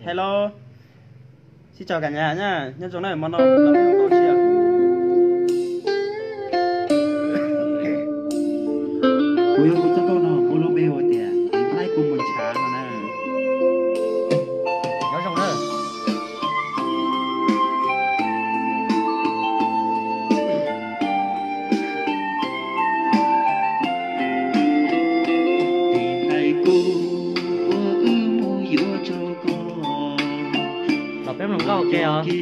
Hello, xin chào cả nhà nhá. Nhân số này món nào làm cái câu chia. Ui ôi chắc câu nào cô lô bê hồi tiền, hai cùng mình chán rồi nè. Nhớ trong đó. Em làm câu kìa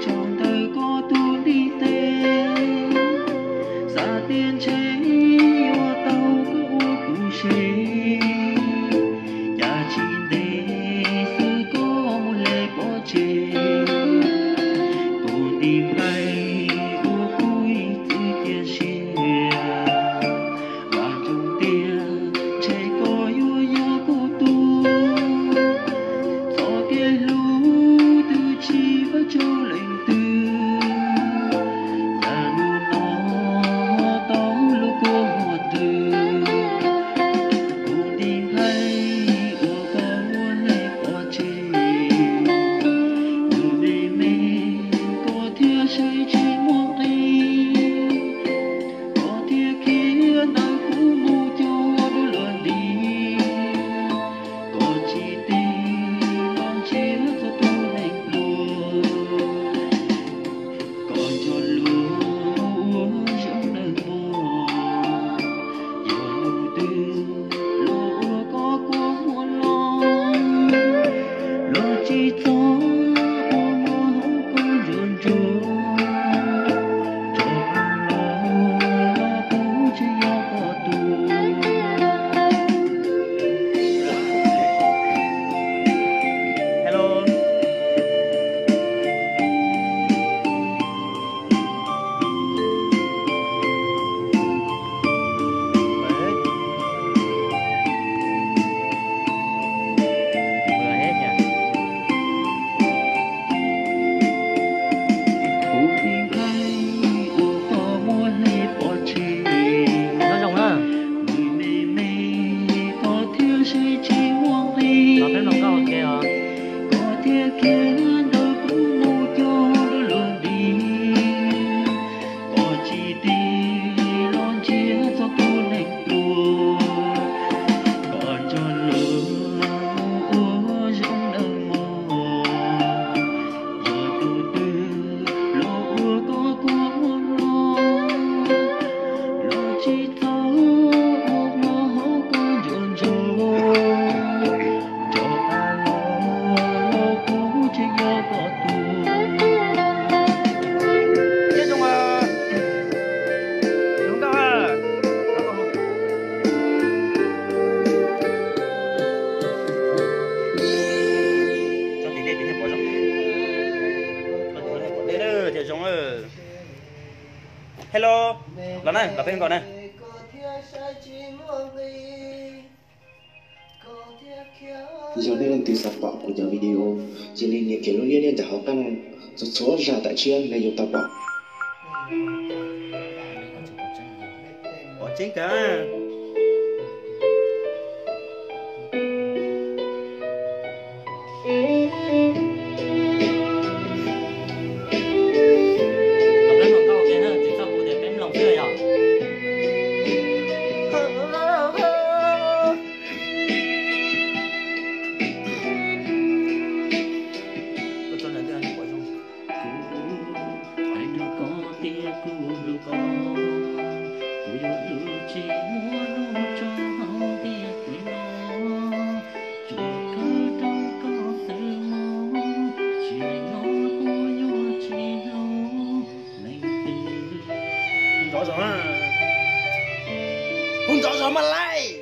trong đời có tu đi tên xa tiên chế yêu tàu có u cụ chế nhà chín đế sư có một lệ bỏ chế cô tìm hay u vui tư kia xìa và trong tia chế có yêu yêu cô tu gió kia lưu chi với châu lệnh tư nhà nu nó tóm lúc cô một từ cô tìm hay của có muốn lấy bỏ chê người mê mê có thiếu say chỉ muốn đi có thiếu kia nào cũng mù cho đôi lần đi có chỉ tình con chia cho tôi hello, lần này, đọc tên gọi này. Giờ đây là từ sản phẩm của nhà video, chỉ nên những kiểu liên liên để học tăng số ra tại chuyên này dùng tập bảo. Bỏ chính cả. Không rõ rõ mà lại.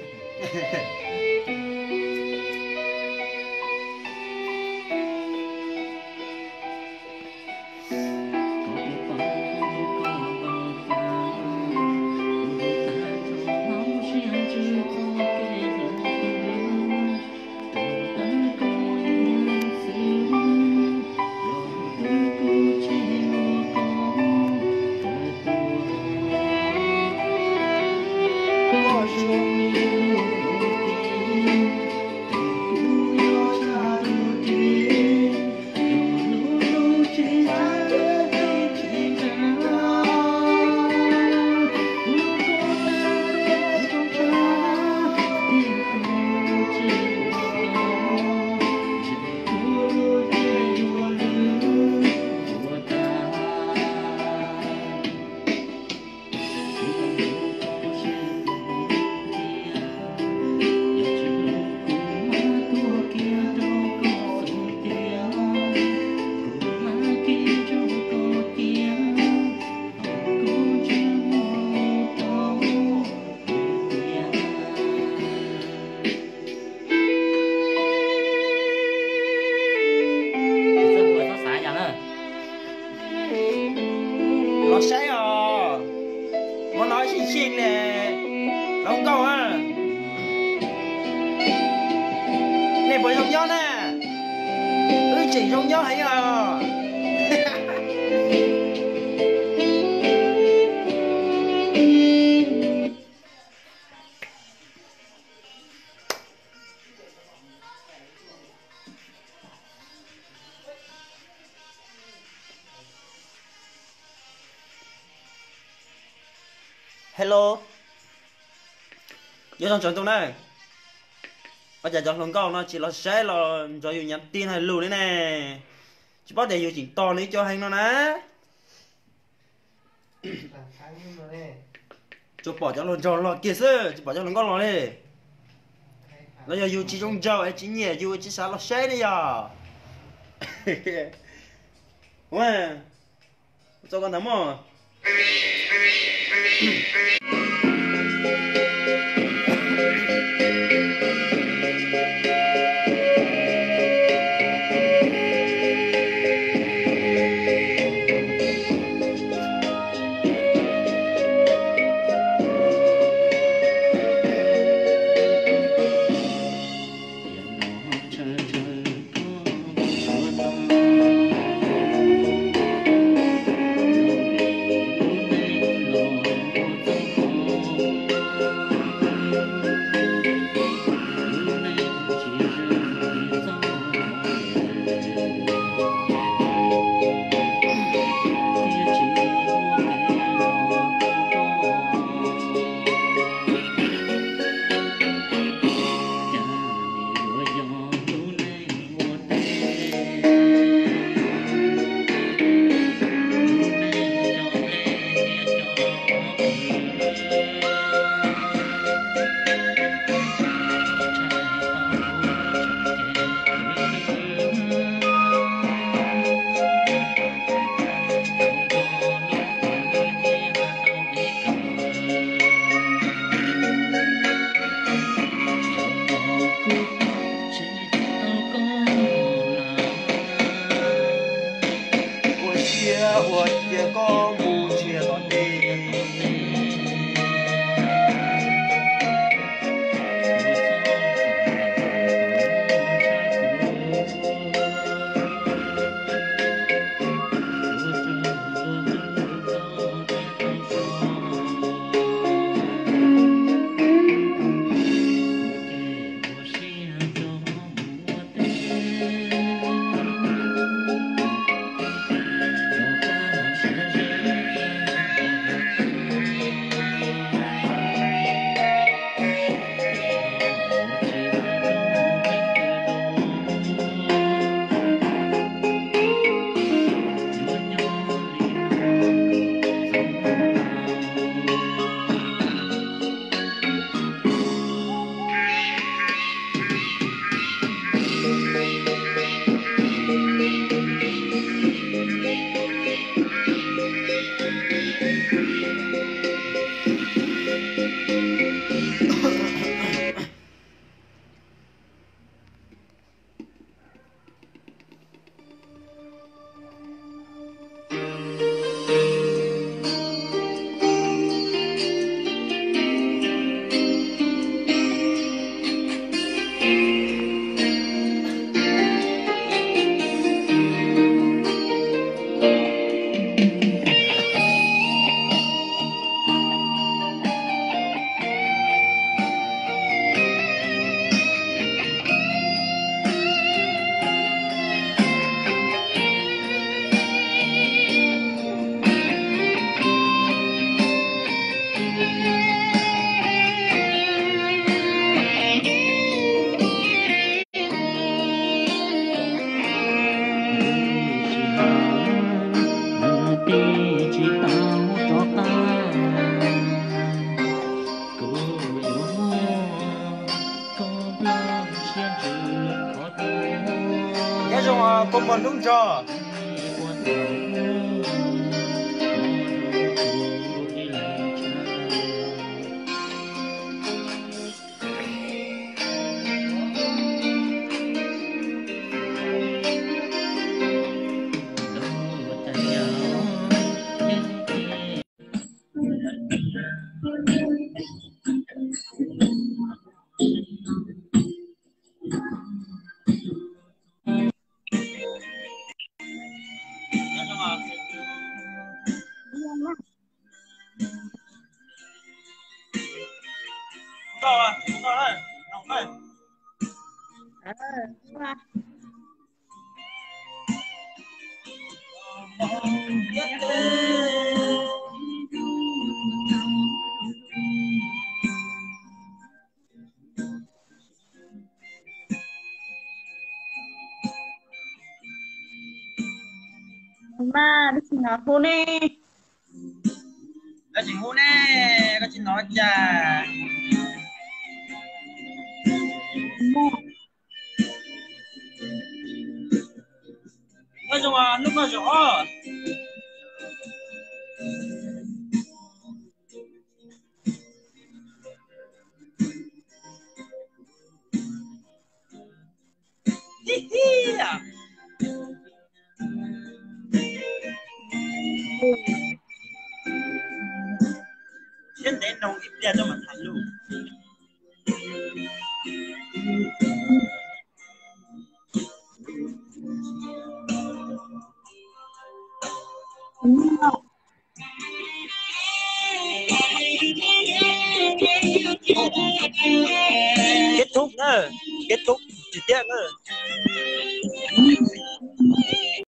chỉ trong nhớ hay à. Hello. Vô trong tụi này. Bây giờ trong lòng con nó chỉ là sẽ là cho dù nhắn tin hay lưu đấy nè. Chỉ bắt để dù chỉ to lấy cho hành nó nè. Cho bỏ cho lòng tròn lo kia sơ, chỉ bỏ cho lòng con lo đi. Nó giờ dù chỉ trong trâu ấy chỉ nhẹ dù chỉ sao là sẽ đi à. Wow. Cho con nắm à. Cái trong con bò đúng chưa? mà đi xin nó cô nè Có chị hú nè, có chị nói chà. Có rồi à, lúc nào rõ. Hi hi à. Trên đến nông ít tiền cho mà thành luôn. Kết thúc nữa, kết thúc chi tiết nữa.